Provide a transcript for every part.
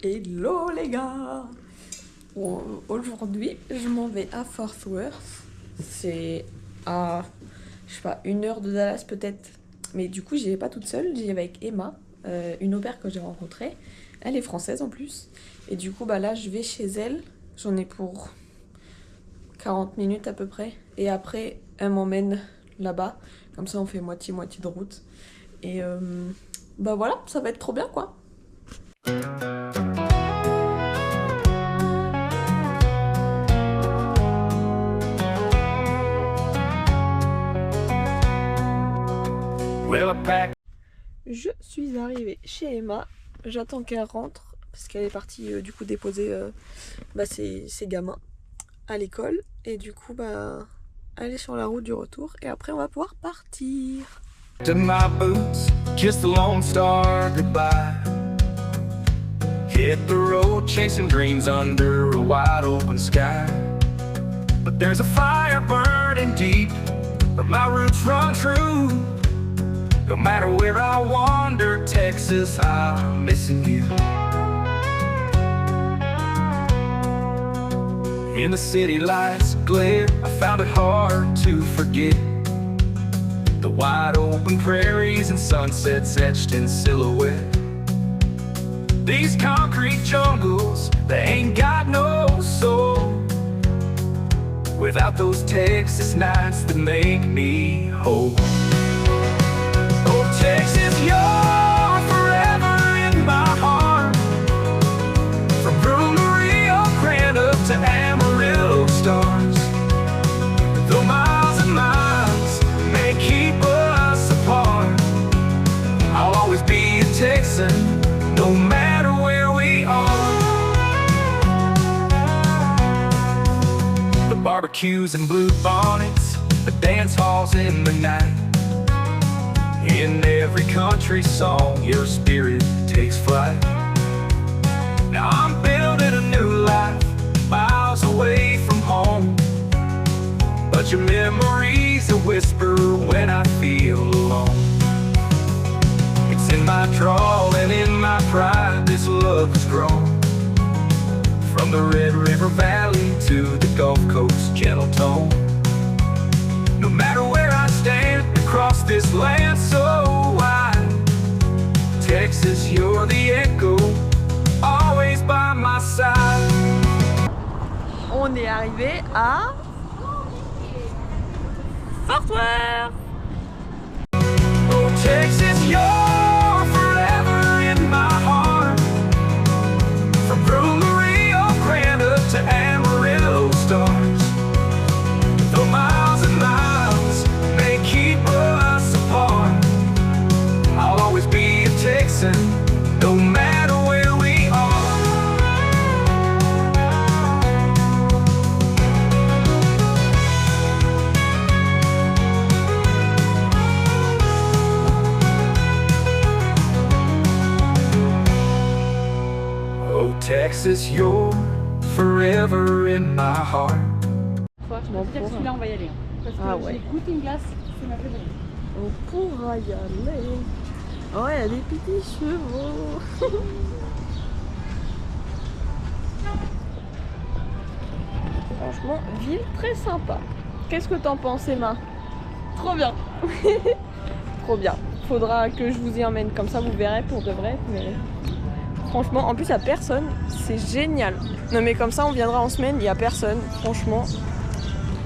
Hello les gars. Aujourd'hui, je m'en vais à Fort Worth. C'est à, je sais pas, 1 heure de Dallas peut-être. Mais du coup, j'y vais pas toute seule, j'y vais avec Emma, une au pair que j'ai rencontrée. Elle est française en plus. Et du coup, bah là, je vais chez elle. J'en ai pour 40 minutes à peu près. Et après, elle m'emmène là-bas. Comme ça, on fait moitié-moitié de route. Et bah voilà, ça va être trop bien quoi. Je suis arrivée chez Emma, j'attends qu'elle rentre parce qu'elle est partie du coup déposer ses gamins à l'école et du coup bah elle est sur la route du retour et après on va pouvoir partir. To my boots, just a lone star goodbye. Hit the road chasing dreams under a wide open sky. But there's a fire burning deep, but my roots run true. No matter where I wander, Texas, I'm missing you. In the city lights glare, I found it hard to forget the wide open prairies and sunsets etched in silhouette. These concrete jungles, they ain't got no soul without those Texas nights that make me whole. Texas, you're forever in my heart. From Broome to Rio Grande up to Amarillo stars. Though miles and miles may keep us apart, I'll always be a Texan, no matter where we are. The barbecues and blue bonnets, the dance halls in the night. In every country song, your spirit takes flight. Now I'm building a new life, miles away from home. But your memories a whisper when I feel alone. It's in my drawl and in my pride this love has grown. From the Red River Valley to the Gulf Coast gentle tone. No matter where I stand across this land so wide, Texas, you're the echo, always by my side. On est arrivé à Fort Worth. Oh Texas, you're forever in my heart. From Broome to Rio Grande up to Amarillo stars. Though miles and miles may keep us apart, I'll always be a Texan, no matter where we are. Oh Texas, you're forever in my heart. Je peux te dire que celui-là on va y aller. Parce que j'ai goûté une glace, c'est ma préférée. On pourra y aller. Oh, il y a des petits chevaux. Franchement, ville très sympa. Qu'est-ce que t'en penses, Emma? Trop bien. Trop bien. Faudra que je vous y emmène, comme ça vous verrez pour de vrai. Mais franchement, en plus il n'y a personne. C'est génial. Non mais comme ça on viendra en semaine, il n'y a personne. Franchement,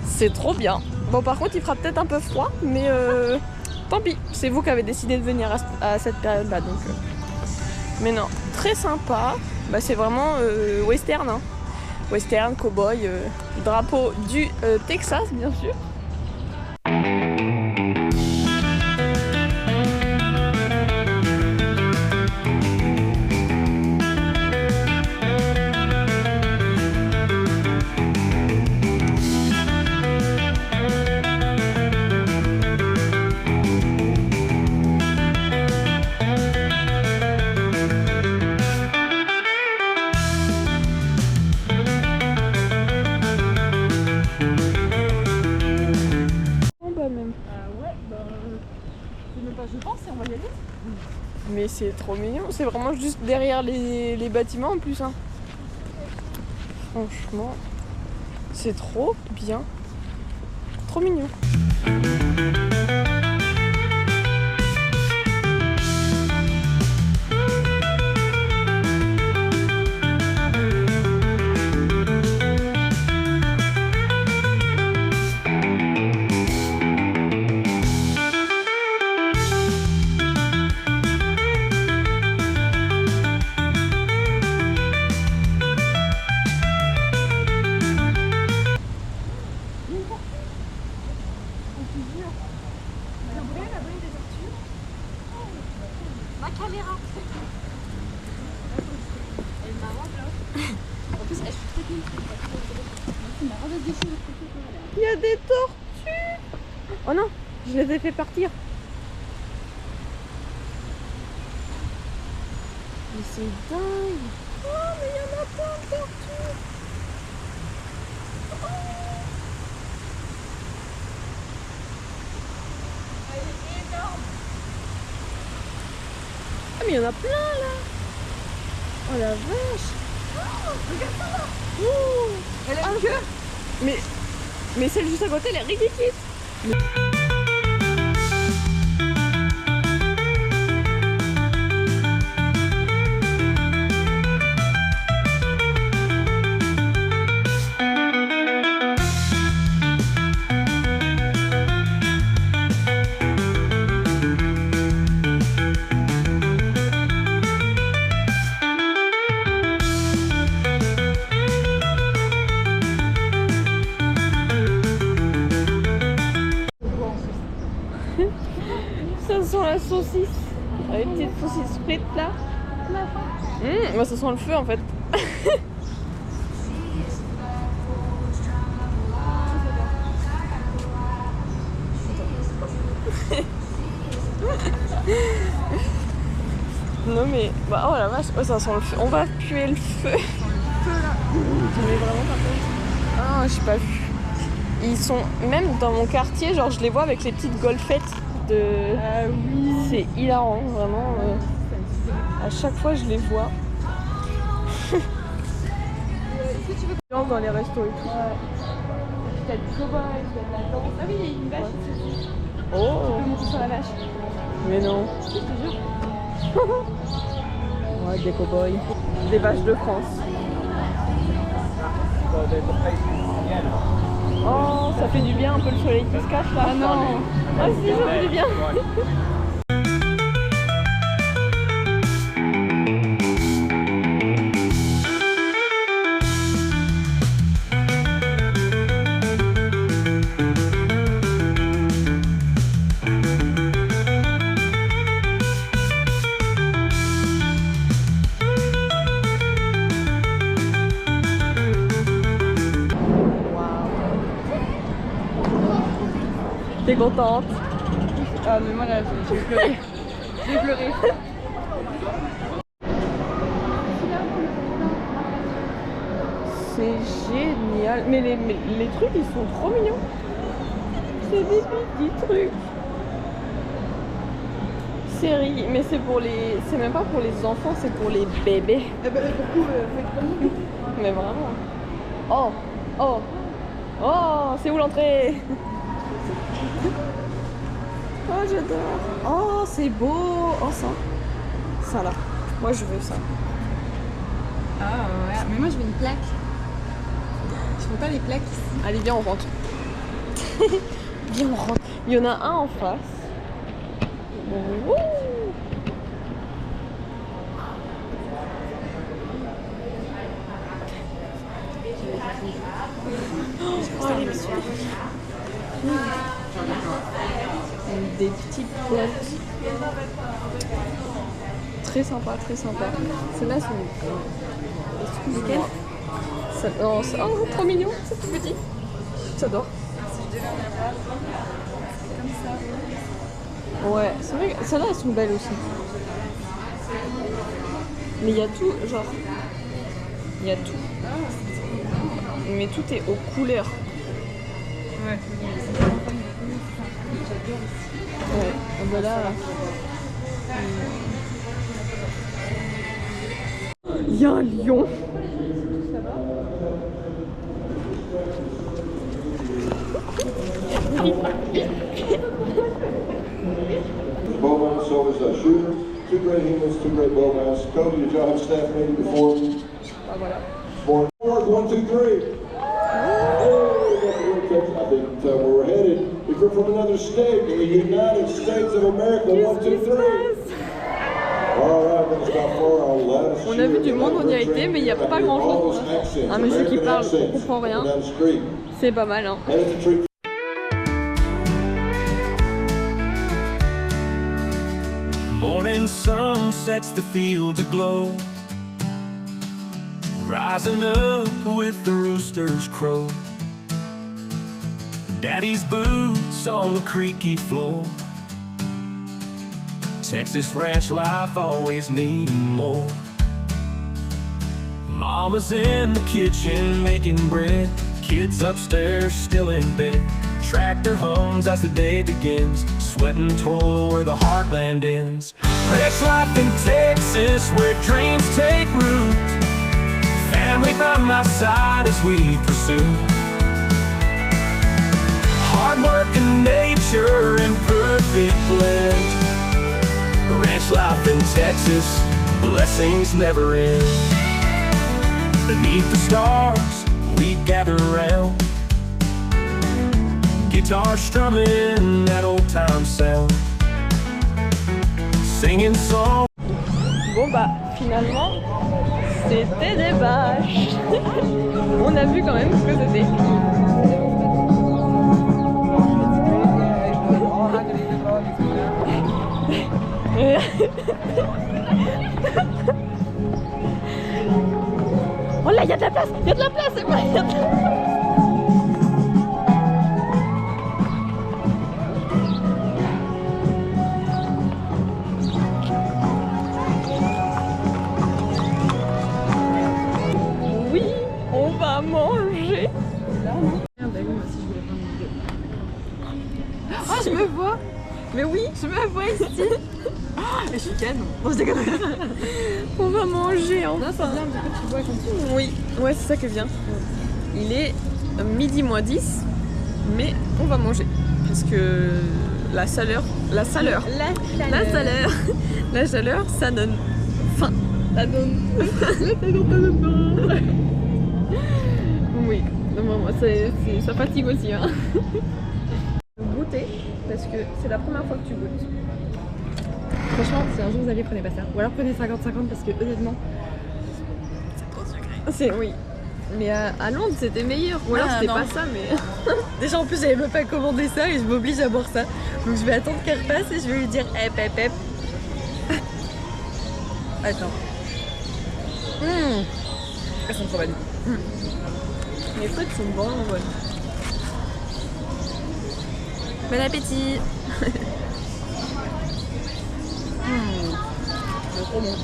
c'est trop bien. Bon par contre il fera peut-être un peu froid, mais tant pis. C'est vous qui avez décidé de venir à cette période-là. Donc, mais non, très sympa. Bah, c'est vraiment western. Hein. Western, cowboy, drapeau du Texas bien sûr. Mais c'est trop mignon. C'est vraiment juste derrière les bâtiments en plus. Hein. Franchement, c'est trop bien. Trop mignon. Ma caméra. Elle m'avance là. En plus, elle est très bien. Il y a des tortues. Oh non, je les ai fait partir. Mais c'est dingue. Oh, mais il y en a plein de tortues. Oh. Elle est énorme. Ah mais il y en a plein là. Oh la vache. Oh, regarde ça là. Oh. Elle a une queue. Mais celle juste à côté elle est ridicule. Ça sent la saucisse. Les petites saucisses frites là. Bah, ça sent le feu en fait. Non mais bah oh la vache, oh, ça sent le feu. On va puer le feu. J'en ai vraiment pas peur. Ah j'ai pas vu. Ils sont même dans mon quartier, genre je les vois avec les petites golfettes de. Ah oui. C'est hilarant vraiment. À chaque fois je les vois. Est-ce que tu veux Dans les restos et tout. Ouais. T'as du cow-boy, t'as de la danse. Ah oui, il y a une vache ici. Oh. Tu peux monter sur la vache. Mais non. Je te jure. Ouais, des cow-boys. Des vaches de France. Oh, ça fait du bien un peu le soleil qui se cache là. Ah non. Ah si, ça fait du bien. T'es contente? Ah mais moi là, j'ai pleuré. J'ai pleuré. C'est génial. Mais les trucs, ils sont trop mignons. C'est des petits trucs. Série, mais c'est pour les... C'est même pas pour les enfants, c'est pour les bébés. Eh ben beaucoup, faut être comme Mais vraiment. Oh, oh, oh, c'est où l'entrée? Oh, j'adore. Oh, c'est beau. Oh, ça là. Moi, je veux ça. Ah ouais, mais moi je veux une plaque. Je veux pas les plaques ici. Allez, viens, on rentre. Viens, on rentre. Il y en a un en face. Ouh. Oh, les messieurs. Des petits potes. Très sympa, très sympa. Celles-là sont... Excuse-moi. Oh, trop mignon, c'est tout petit. J'adore. Ouais, c'est vrai que celles-là elles sont belles aussi. Mais il y a tout, genre. Il y a tout. Mais tout est aux couleurs. Ouais. Ouais, voilà. y a un lion. Bowman, so is Shooter. Two great humans, two great bowmans. Cody, did y'all have staff meeting before? Ah, voilà. Sport. 1, 2, 3. I think where we're headed. If you're from another state, in the United States of America, 1, 2, 3. All right, we're gonna stop for our last. On a vu du monde, on y a été, mais il n'y a pas grand chose. Un monsieur qui parle, on comprend rien. C'est pas mal, hein. Morning sun sets the fields aglow, rising up with the rooster's crow. Daddy's boots on the creaky floor. Texas ranch life always needing more. Mama's in the kitchen making bread. Kids upstairs still in bed. Tractor hums as the day begins. Sweat and toil where the heartland ends. Ranch life in Texas where dreams take root. Family by my side as we pursue. Hard work and nature in perfect blend. Ranch life in Texas, blessings never end. Beneath the stars, we gather around. Guitar strumming that old time sound. Singing songs. Bon bah finalement c'était des vaches. On a vu quand même ce que c'était. Oh là, il y a de la place, il y a de la place, c'est vrai, il y a de la place. Oui, on va manger. Oh, je me vois. Mais oui, Je me vois ici. Je suis canon. Bon, je déconne. on va manger enfin. Non, c'est bien, du coup, tu vois quand tu... Oui, ouais, c'est ça qui est bien. Il est midi moins 10, mais on va manger. Parce que la chaleur, ça donne faim. Ça donne oui, non, moi, ça fatigue aussi. Hein. Goûter, parce que c'est la première fois que tu goûtes. Franchement, si un jour vous allez, prenez pas ça. Ou alors prenez 50-50 parce que honnêtement, c'est trop sucré. Oui. Mais à Londres c'était meilleur. Ou alors c'était non. pas ça, mais. Déjà en plus j'avais même pas commandé ça et je m'oblige à boire ça. Donc je vais attendre qu'elle repasse et je vais lui dire hep. Attends. Elles sont trop bonnes. Les frites sont vraiment bonnes. Bon appétit. C'est trop bon.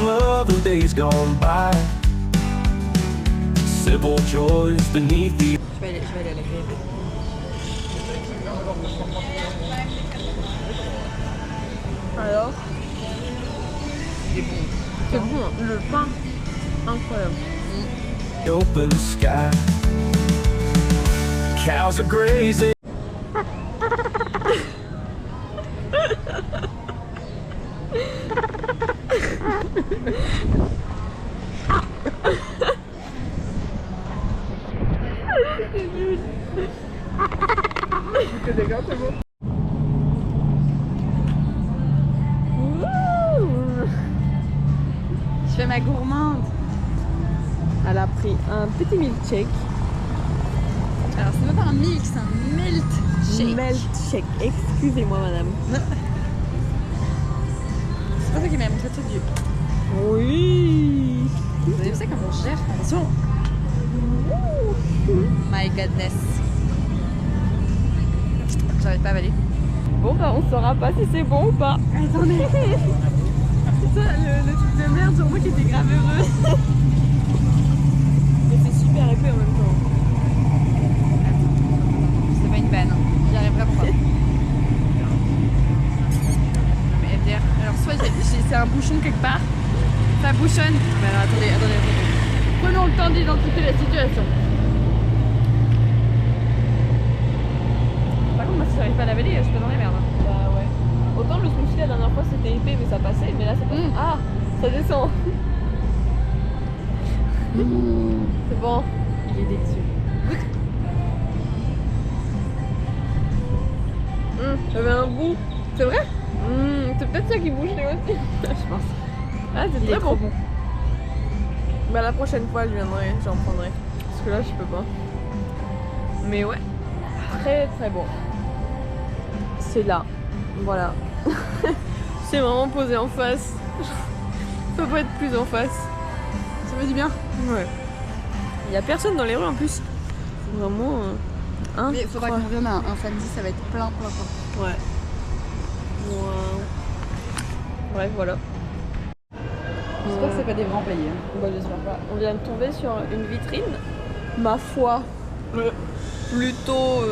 Love the days gone by. Simple joys beneath the. Je vais aller à la crème. Alors c'est bon, le pain, incroyable. Open sky. Cows are grazing. Je fais ma gourmande. Elle a pris un petit milkshake. Alors c'est même pas un milk, c'est un melt shake. Milkshake, excusez-moi madame. C'est pas ça qui m'a montré le truc du. Oui. Vous avez vu ça comment on gère? Attention. My goodness. J'arrête pas à avaler. Bon bah on saura pas si c'est bon ou pas. Attendez. Ça, le truc de merde sur moi qui était grave heureux. Mais c'est super épais en même temps. C'est pas une vanne, hein. J'y arrive vraiment pas. Mais MDR. Alors soit c'est un bouchon quelque part, ça bouche Sean. Mais alors, attendez. Prenons le temps d'identifier la situation. Par contre, moi si j'arrive pas à laver, je suis pas dans les merdes. Bah ouais. Autant le smoothie la dernière fois c'était épais mais ça passait, mais là c'est pas. Ah, ça descend. C'est bon. Il est délicieux. J'avais un goût. C'est vrai? C'est peut-être ça qui bouge les aussi. Je pense. Ah, c'est Il est très trop bon. Bah la prochaine fois je viendrai, j'en prendrai. Parce que là je peux pas. Mais ouais. Très très bon. C'est là. Voilà. C'est vraiment posé en face. Ça peut pas être plus en face. Ça fait du bien. Ouais. Il y a personne dans les rues en plus. Vraiment. Mais il faudra qu'on vienne un samedi, ça va être plein. Ouais. Wow. Bref, voilà. J'espère que c'est pas des vrais employés. Bah, j'espère pas. On vient de tomber sur une vitrine. Ma foi. Plutôt.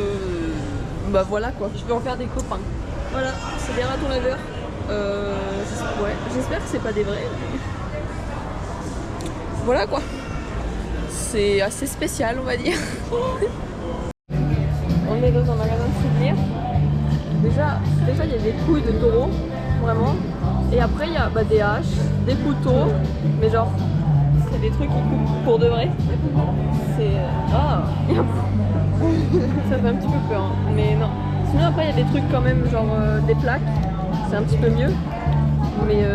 Bah voilà quoi. Je vais en faire des copains. Voilà, c'est des ratons laveurs. Ouais. J'espère que c'est pas des vrais. Voilà quoi. C'est assez spécial, on va dire. On est dans un magasin de souvenirs. Déjà, il y a des couilles de taureau, vraiment. Et après, il y a des haches, des couteaux, mais genre, c'est des trucs qui coupent pour de vrai. C'est. Ah ça fait un petit peu peur, hein. Mais non. Sinon, après, il y a des trucs quand même, genre des plaques, c'est un petit peu mieux. Mais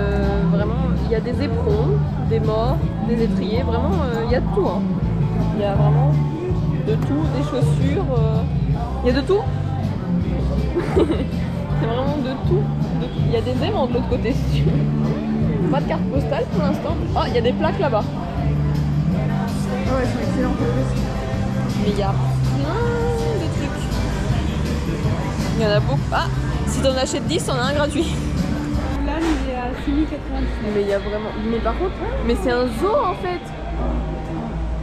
vraiment, il y a des éperons, des morts, des étriers, vraiment, il y a de tout. Hein. Il y a vraiment de tout, des chaussures, il y a de tout. C'est vraiment de tout. Il y a des aimants de l'autre côté si tu veux. Pas de carte postale pour l'instant. Ah, il y a des plaques là-bas. Ouais, ils sont excellents. Mais il y a plein de trucs. Il y en a beaucoup. Ah, si t'en achètes 10, t'en as un gratuit. Là, il est à 6,90. Mais il y a vraiment. Mais par contre, mais c'est un zoo en fait.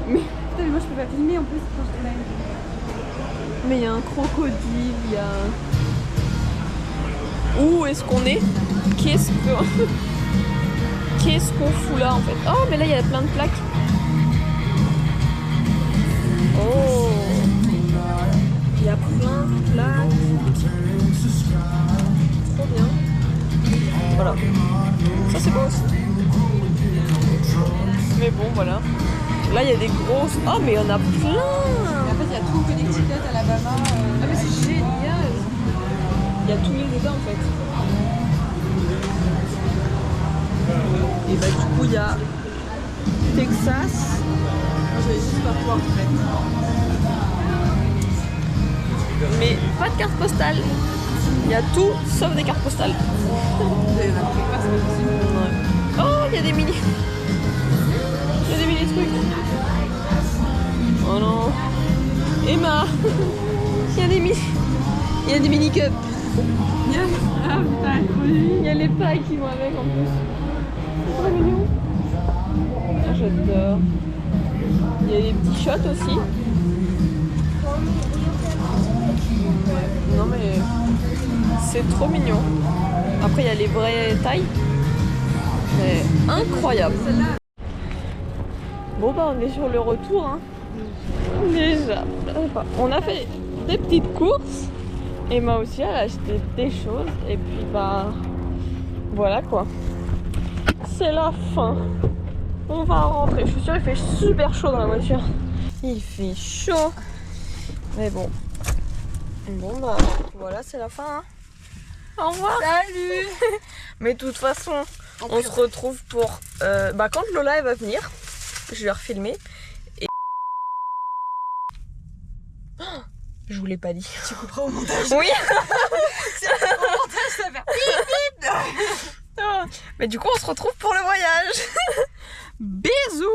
Mais Putain, mais moi je peux pas filmer en plus quand je te mets. il y a un crocodile, il y a. Où est-ce qu'on est? Qu'est-ce qu'on fout là en fait? Oh, mais là il y a plein de plaques. Oh, il y a plein de plaques. Trop bien. Voilà. Ça c'est beau aussi. Mais bon, voilà. Là il y a des grosses. Oh, mais il y en a plein. Mais en fait, il y a tout Connecticut, Alabama. Ah, mais c'est génial. Il y a tous les états en fait. Et bah du coup il y a Texas. Moi, je vais juste pas pouvoir te mettre. Mais pas de carte postale. Il y a tout sauf des cartes postales. Oh, il y a des mini. Il y a des mini trucs. Oh non. Emma. Il y a des mini. Il y a des mini cups. Il y a les pailles qui vont avec en plus. C'est trop mignon. Ah, j'adore. Il y a des petits shots aussi. Non mais c'est trop mignon. Après il y a les vraies tailles. Mais incroyable. Bon bah on est sur le retour hein. Déjà. On a fait des petites courses. Emma aussi elle a acheté des choses. Et puis bah voilà quoi. C'est la fin. On va rentrer. Je suis sûre il fait super chaud dans la voiture. Il fait chaud. Mais bon. Bon bah voilà c'est la fin hein. Au revoir. Salut. Mais de toute façon on se retrouve pour quand Lola elle va venir. Je vais leur filmer et... Oh, je vous l'ai pas dit. Tu couperas au montage. Oui. C'est au montage, ça va faire Mais du coup on se retrouve pour le voyage. Bisous.